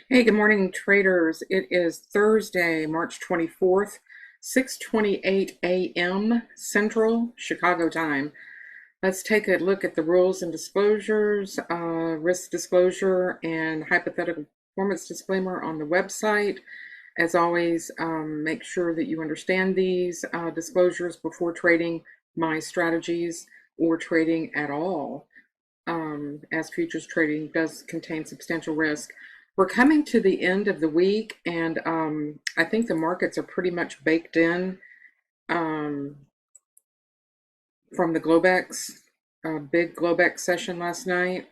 Hey, good morning, traders. It is Thursday, March 24th, 6:28 a.m. Central Chicago time. Let's take a look at the rules and disclosures, risk disclosure, and hypothetical performance disclaimer on the website. As always, make sure that you understand these disclosures before trading my strategies or trading at all, as futures trading does contain substantial risk. We're coming to the end of the week, and I think the markets are pretty much baked in um, from the Globex, big Globex session last night.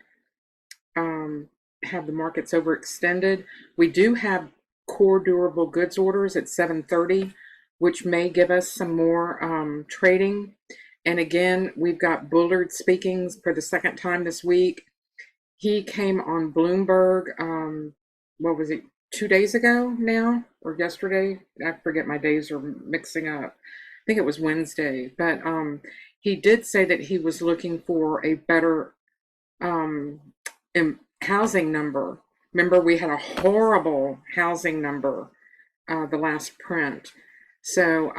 Have the markets overextended. We do have core durable goods orders at 7:30, which may give us some more trading. And again, we've got Bullard speaking for the second time this week. He came on Bloomberg, what was it, 2 days ago now, or yesterday? I forget, my days are mixing up. I think it was Wednesday. But he did say that he was looking for a better um, housing number. Remember, we had a horrible housing number the last print. So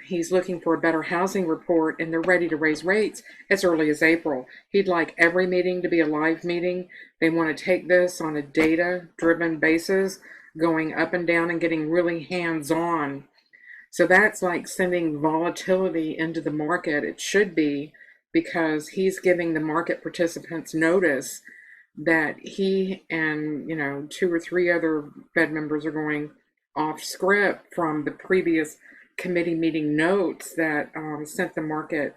he's looking for a better housing report, and they're ready to raise rates as early as April. He'd like every meeting to be a live meeting. They want to take this on a data-driven basis, going up and down and getting really hands-on. So that's like sending volatility into the market. It should be, because he's giving the market participants notice that he and two or three other Fed members are going off script from the previous committee meeting notes that sent the market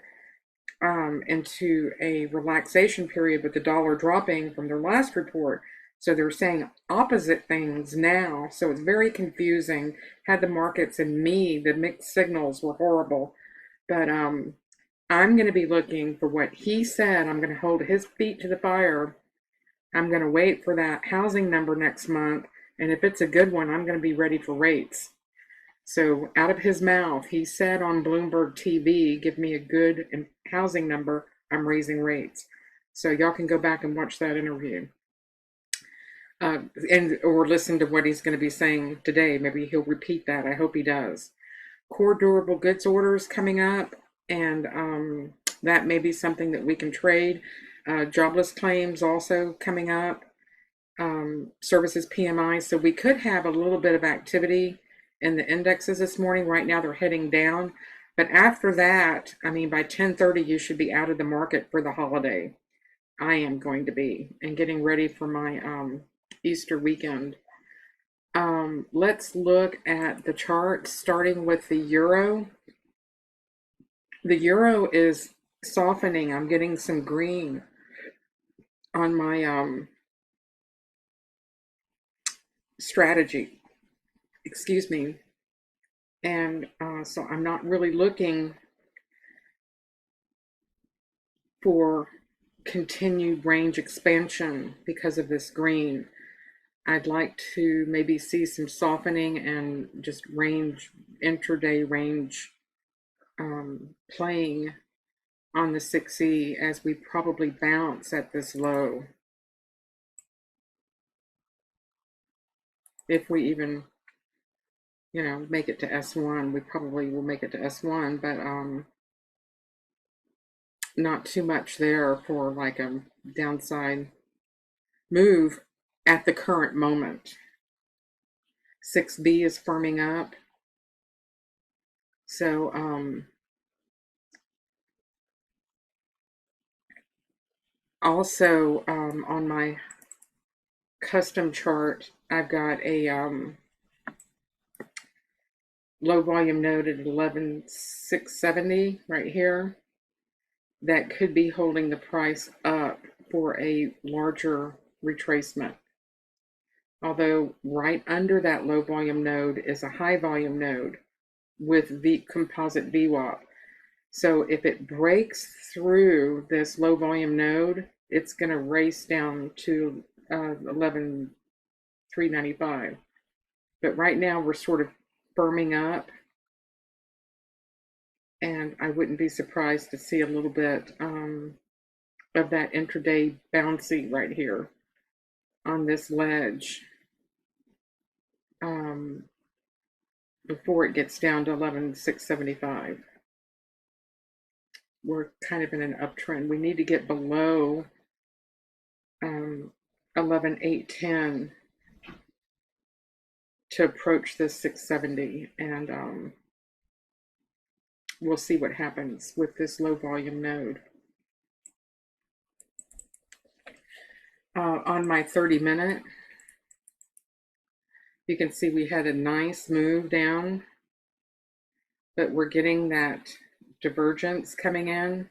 into a relaxation period with the dollar dropping from their last report. So they're saying opposite things now. So it's very confusing. Had the markets and the mixed signals were horrible. But I'm going to be looking for what he said. I'm going to hold his feet to the fire. I'm going to wait for that housing number next month. And if it's a good one, I'm going to be ready for rates. So out of his mouth, he said on Bloomberg TV, give me a good housing number, I'm raising rates. So y'all can go back and watch that interview. Or listen to what he's going to be saying today. Maybe he'll repeat that. I hope he does. Core durable goods orders coming up, and that may be something that we can trade. Jobless claims also coming up. Services PMI. So we could have a little bit of activity in the indexes this morning. Right now they're heading down. But after that, I mean, by 10:30, you should be out of the market for the holiday. I am going to be, and getting ready for my Easter weekend. Let's look at the chart, starting with the euro. The euro is softening. I'm getting some green on my strategy. Excuse me. And so I'm not really looking for continued range expansion because of this green. I'd like to maybe see some softening and just intraday range playing on the 6E as we probably bounce at this low. If we even, make it to S1, we probably will make it to S1, but not too much there for like a downside move at the current moment. 6B is firming up. So also on my custom chart, I've got a low volume node at 11,670 right here that could be holding the price up for a larger retracement. Although right under that low volume node is a high volume node with composite VWAP. So if it breaks through this low volume node, it's going to race down to 11,395. But right now we're sort of firming up, and I wouldn't be surprised to see a little bit of that intraday bouncy right here on this ledge. before it gets down to 11,675. We're kind of in an uptrend. We need to get below 11,810 to approach this 670, and we'll see what happens with this low volume node. On my 30-minute, you can see we had a nice move down, but we're getting that divergence coming in,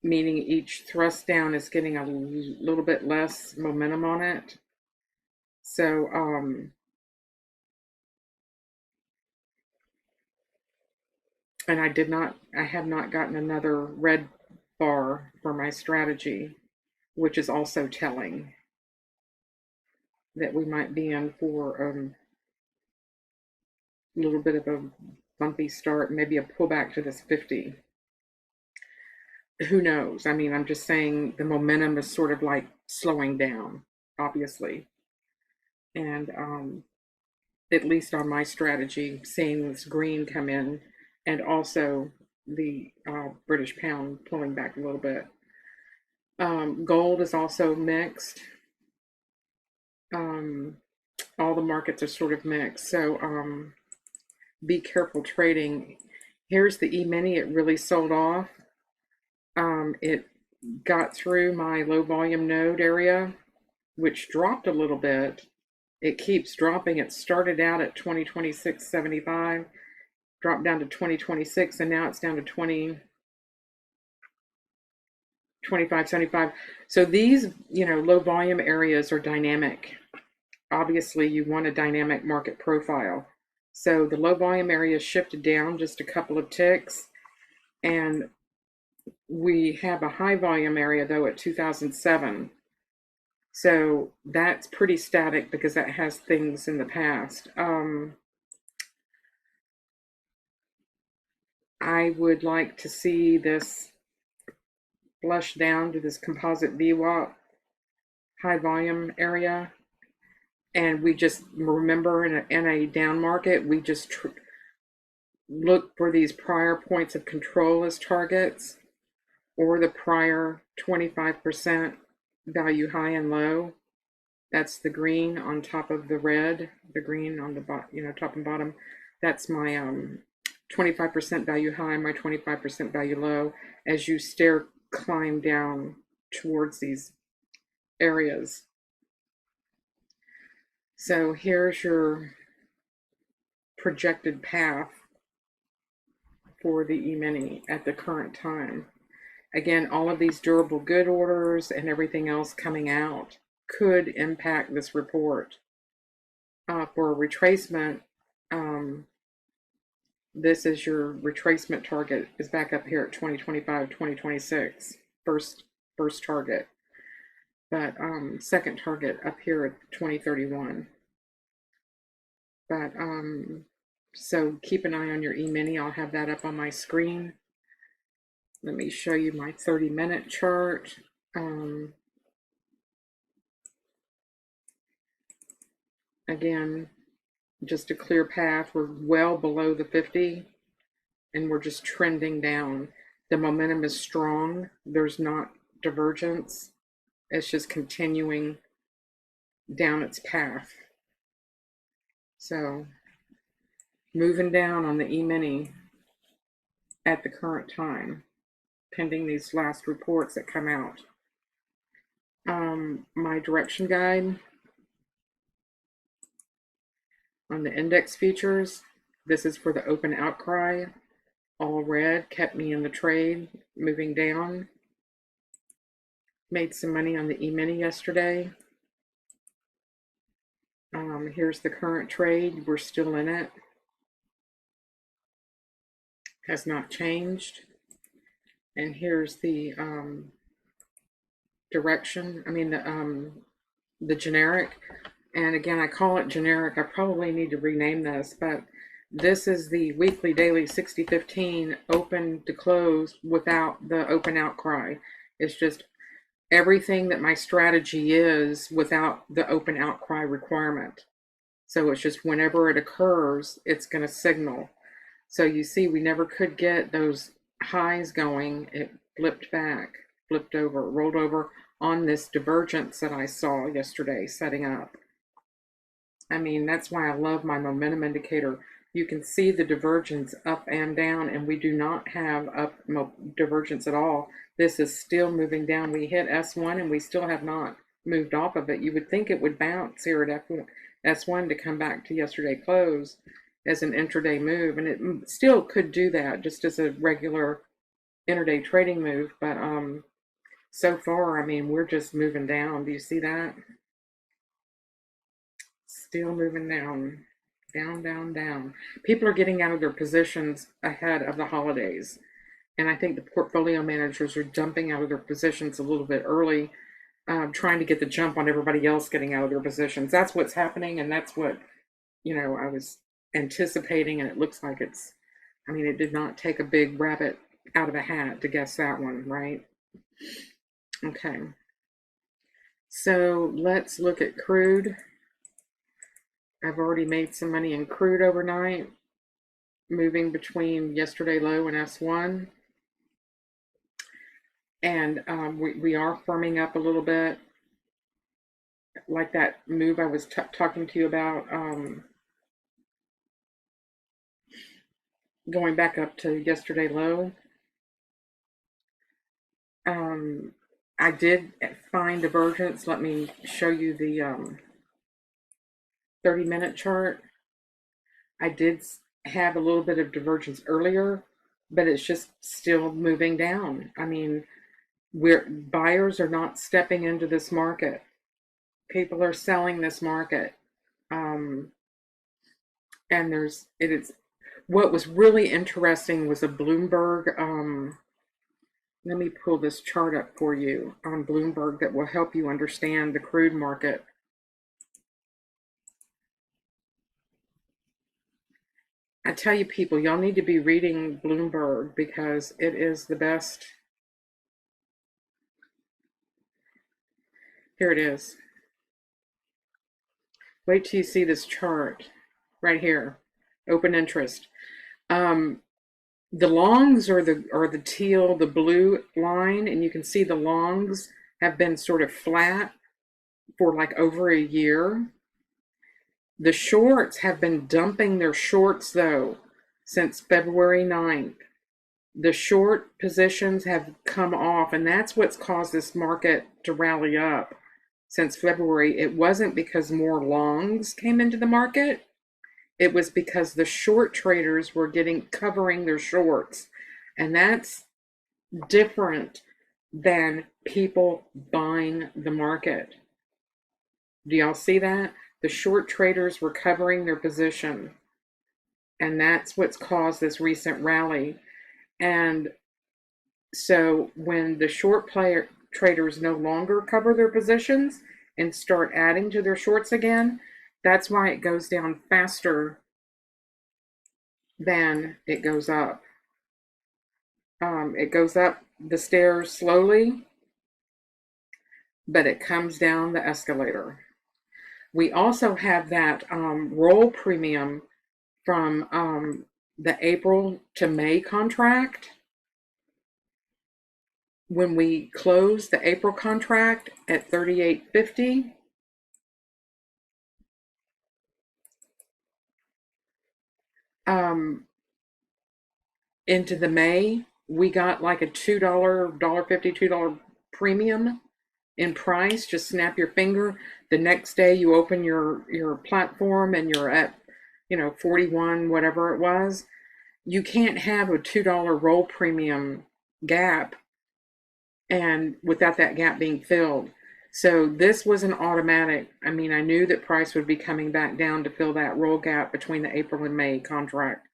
meaning each thrust down is getting a little bit less momentum on it. So and I have not gotten another red bar for my strategy, which is also telling that we might be in for a little bit of a bumpy start, maybe a pullback to this 50. Who knows? I mean, I'm just saying the momentum is sort of like slowing down, obviously. And at least on my strategy, seeing this green come in and also the British pound pulling back a little bit. Gold is also mixed. All the markets are sort of mixed. So be careful trading. Here's the E-mini. It really sold off. It got through my low volume node area, which dropped a little bit. It keeps dropping. It started out at 2026.75, dropped down to 2026, and now it's down to 25.75. So these, low volume areas are dynamic. Obviously, you want a dynamic market profile. So the low volume area shifted down just a couple of ticks, and we have a high volume area though at 2007. So that's pretty static because that has things in the past. I would like to see this flush down to this composite VWAP high volume area. And we just remember in a down market, we just look for these prior points of control as targets, or the prior 25% value high and low. That's the green on top of the red, the green on the top and bottom. That's my 25% value high, my 25% value low, as you climb down towards these areas. So here's your projected path for the E-mini at the current time. Again, all of these durable good orders and everything else coming out could impact this report. For a retracement, this is your retracement target is back up here at 2025, 2026, first target. But second target up here at 2031. But so keep an eye on your E-mini. I'll have that up on my screen. Let me show you my 30-minute chart. Again, just a clear path. We're well below the 50, and we're just trending down. The momentum is strong. There's not divergence. It's just continuing down its path. So moving down on the E-mini at the current time, pending these last reports that come out. My direction guide on the index futures, this is for the open outcry. All red kept me in the trade, moving down. Made some money on the E-mini yesterday. Here's the current trade. We're still in it. Has not changed. And here's the direction. I mean the generic. And again, I call it generic. I probably need to rename this, but this is the weekly, daily 60-15 open to close without the open outcry. It's just everything that my strategy is without the open outcry requirement. So it's just whenever it occurs, it's going to signal. So you see, we never could get those highs going. It flipped back, flipped over, rolled over on this divergence that I saw yesterday setting up. I mean, that's why I love my momentum indicator. You can see the divergence up and down, and we do not have up divergence at all. This is still moving down. We hit S1 and we still have not moved off of it. You would think it would bounce here at S1 to come back to yesterday close as an intraday move, and it still could do that just as a regular intraday trading move. But so far, I mean, we're just moving down. Do you see that? Still moving down, down, down, down. People are getting out of their positions ahead of the holidays. And I think the portfolio managers are dumping out of their positions a little bit early, trying to get the jump on everybody else getting out of their positions. That's what's happening, and that's what, I was anticipating, and it looks like I mean, it did not take a big rabbit out of a hat to guess that one, right? Okay. So let's look at crude. I've already made some money in crude overnight, moving between yesterday low and S1. And we are firming up a little bit, like that move I was talking to you about, going back up to yesterday low. I did find divergence. Let me show you the 30-minute chart. I did have a little bit of divergence earlier, but it's just still moving down. I mean, buyers are not stepping into this market. People are selling this market. And it is, what was really interesting was a Bloomberg, let me pull this chart up for you on Bloomberg that will help you understand the crude market. I tell you, people, y'all need to be reading Bloomberg because it is the best. Here it is. Wait till you see this chart right here. Open interest. The longs are the teal, the blue line, and you can see the longs have been sort of flat for like over a year. The shorts have been dumping their shorts though since February 9th. The short positions have come off, and that's what's caused this market to rally up since February. It wasn't because more longs came into the market. It was because the short traders were covering their shorts. And that's different than people buying the market. Do y'all see that? The short traders were covering their position. And that's what's caused this recent rally. And so when the traders no longer cover their positions and start adding to their shorts again, that's why it goes down faster than it goes up. It goes up the stairs slowly, but it comes down the escalator. We also have that roll premium from the April to May contract. When we closed the April contract at 38.50, into the May, we got like a $2, $1.50, $2 premium in price. Just snap your finger. The next day you open your platform and you're at 41, whatever it was. You can't have a $2 roll premium gap and without that gap being filled. So this was an automatic. I mean, I knew that price would be coming back down to fill that roll gap between the April and May contract.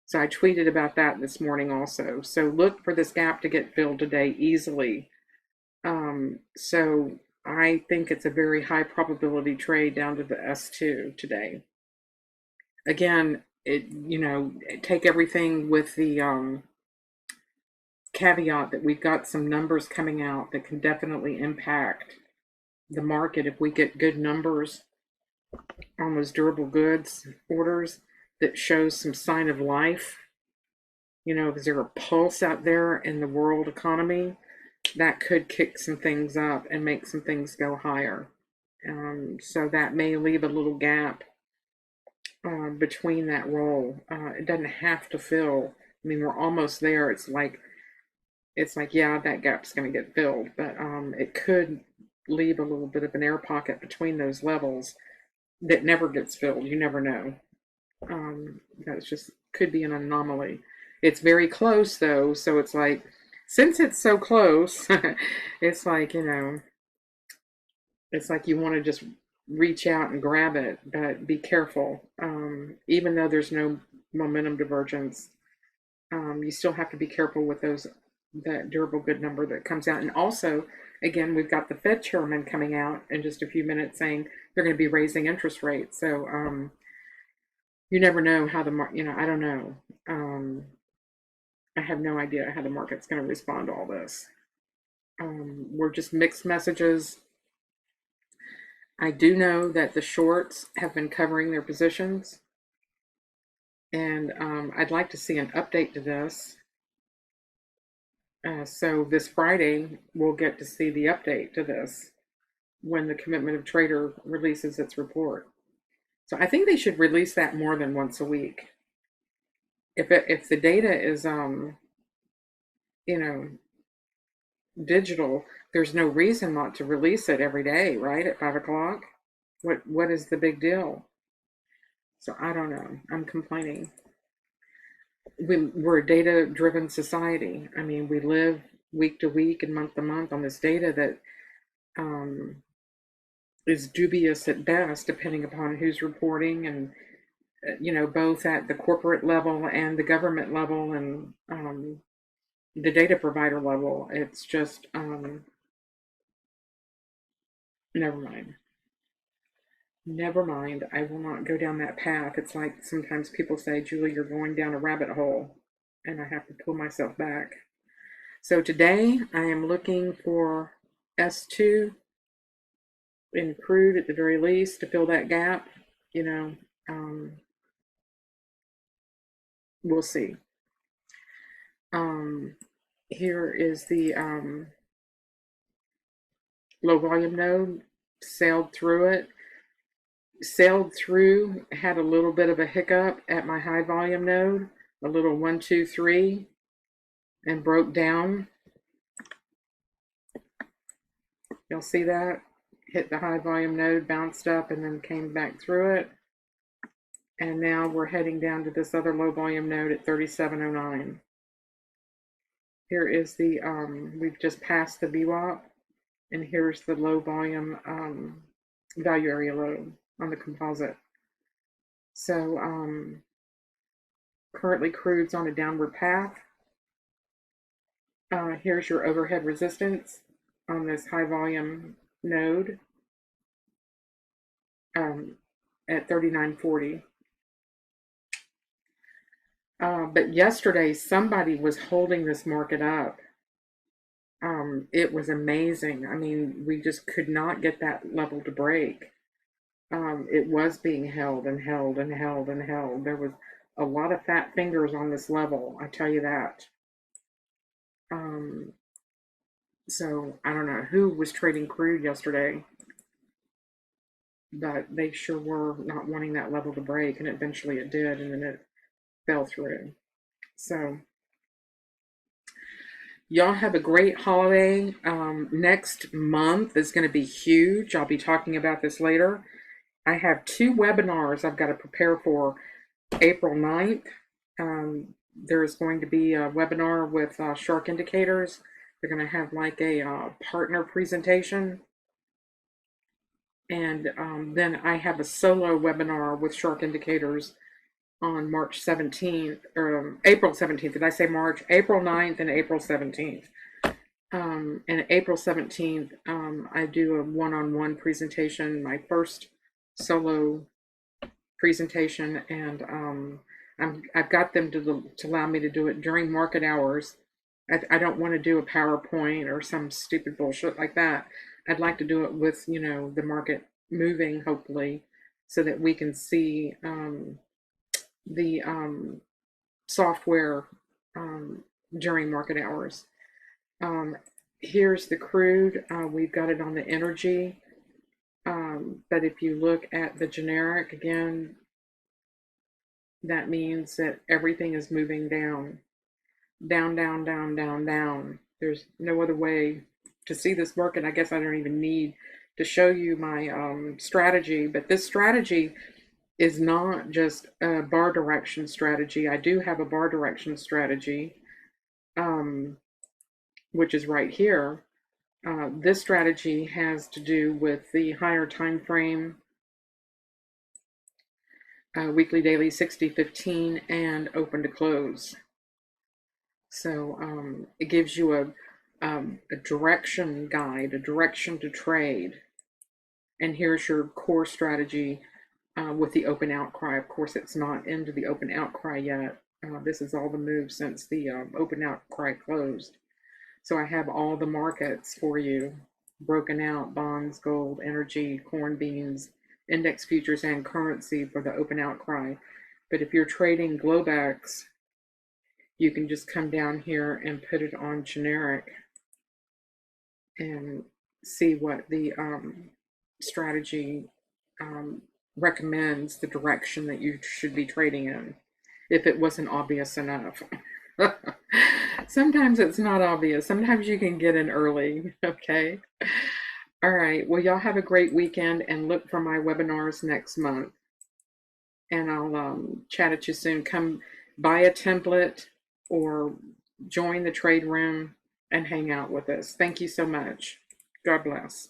So I tweeted about that this morning also. So look for this gap to get filled today easily. So I think it's a very high probability trade down to the S2 today. Again, take everything with the caveat that we've got some numbers coming out that can definitely impact the market if we get good numbers on those durable goods orders that shows some sign of life. Is there a pulse out there in the world economy that could kick some things up and make some things go higher? So that may leave a little gap between that roll. It doesn't have to fill. I mean, we're almost there. It's like, yeah, that gap's going to get filled, but it could leave a little bit of an air pocket between those levels that never gets filled. You never know. That's just could be an anomaly. It's very close though, so it's like, since it's so close, it's like, it's like you want to just reach out and grab it, but be careful. Even though there's no momentum divergence, you still have to be careful with that durable good number that comes out. And also, again, we've got the Fed chairman coming out in just a few minutes saying they're going to be raising interest rates. So you never know how I don't know. I have no idea how the market's going to respond to all this. We're just mixed messages. I do know that the shorts have been covering their positions, and I'd like to see an update to this. So this Friday, we'll get to see the update to this when the Commitment of Trader releases its report. So I think they should release that more than once a week. If the data is digital, there's no reason not to release it every day, right? At 5 o'clock. What is the big deal? So I don't know. I'm complaining. We're a data-driven society. I mean, we live week to week and month to month on this data that is dubious at best, depending upon who's reporting, and both at the corporate level and the government level, and the data provider level. It's just never mind. Never mind. I will not go down that path. It's like sometimes people say, Julie, you're going down a rabbit hole, and I have to pull myself back. So today I am looking for S2 in crude at the very least to fill that gap. We'll see. Here is the low volume node, sailed through, had a little bit of a hiccup at my high volume node, a little 1, 2, 3, and broke down. You'll see that? Hit the high volume node, bounced up, and then came back through it. And now we're heading down to this other low volume node at 3709. Here is the, we've just passed the VWAP, and here's the low volume value area low on the composite. So currently crude's on a downward path. Here's your overhead resistance on this high volume node at 3940. But yesterday, somebody was holding this market up. It was amazing. I mean, we just could not get that level to break. It was being held and held and held and held. There was a lot of fat fingers on this level, I tell you that. So I don't know who was trading crude yesterday, but they sure were not wanting that level to break, and eventually it did, and then it fell through. So y'all have a great holiday. Next month is going to be huge. I'll be talking about this later. I have 2 webinars I've got to prepare for. April 9th, there's going to be a webinar with Shark Indicators. They're going to have like a partner presentation. And then I have a solo webinar with Shark Indicators on March 17th, or April 17th. Did I say March? April 9th and April 17th. And April 17th, I do a one-on-one presentation, my first solo presentation, and I've got them to allow me to do it during market hours I don't want to do a PowerPoint or some stupid bullshit like that. I'd like to do it with, the market moving, hopefully, so that we can see the software um, during market hours. Um, Here's the crude. We've got it on the energy. But if you look at the generic again, that means that everything is moving down, down, down, down, down, down. There's no other way to see this market. I guess I don't even need to show you my strategy, but this strategy is not just a bar direction strategy. I do have a bar direction strategy, um, which is right here. This strategy has to do with the higher time frame, weekly, daily, 60, 15, and open to close. So it gives you a direction guide, a direction to trade. And here's your core strategy with the open outcry. Of course, it's not into the open outcry yet. This is all the moves since the open outcry closed. So I have all the markets for you broken out: bonds, gold, energy, corn, beans, index futures, and currency for the open outcry. But if you're trading Globex, you can just come down here and put it on generic and see what the strategy recommends, the direction that you should be trading in, if it wasn't obvious enough. Sometimes it's not obvious. Sometimes you can get in early, okay? All right. Well, y'all have a great weekend and look for my webinars next month. And I'll chat at you soon. Come buy a template or join the trade room and hang out with us. Thank you so much. God bless.